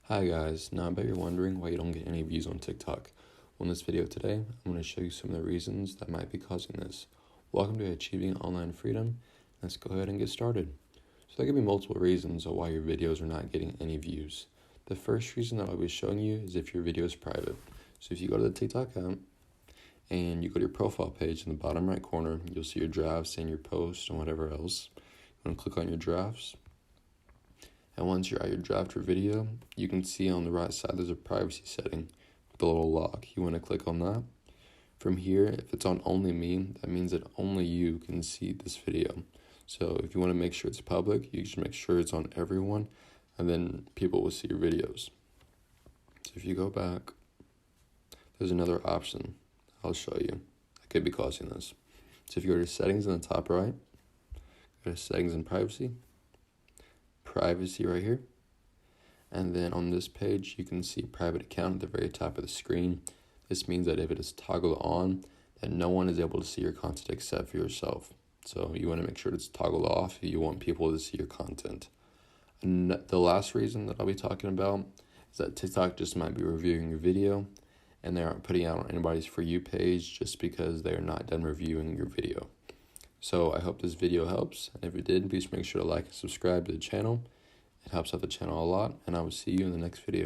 Hi guys, now I bet you're wondering why you don't get any views on TikTok. Well, in this video today, I'm going to show you some of the reasons that might be causing this. Welcome to Achieving Online Freedom. Let's go ahead and get started. So there could be multiple reasons of why your videos are not getting any views. The first reason that I'll be showing you is if your video is private. So if you go to the TikTok account and you go to your profile page in the bottom right corner, you'll see your drafts and your posts and whatever else. You want to click on your drafts. And once you're at your draft or video, you can see on the right side there's a privacy setting with a little lock. You want to click on that. From here, if it's on only me, that means that only you can see this video. So if you want to make sure it's public, you should make sure it's on everyone, and then people will see your videos. So if you go back, there's another option I'll show you that could be causing this. So if you go to settings in the top right, go to settings and privacy right here, and then on this page you can see private account at the very top of the screen. This means that if it is toggled on, then no one is able to see your content except for yourself. So you want to make sure it's toggled off if you want people to see your content. And the last reason that I'll be talking about is that TikTok just might be reviewing your video and they aren't putting it out on anybody's For You page just because they are not done reviewing your video. So I hope this video helps, and if it did, please make sure to like and subscribe to the channel. It helps out the channel a lot, and I will see you in the next video.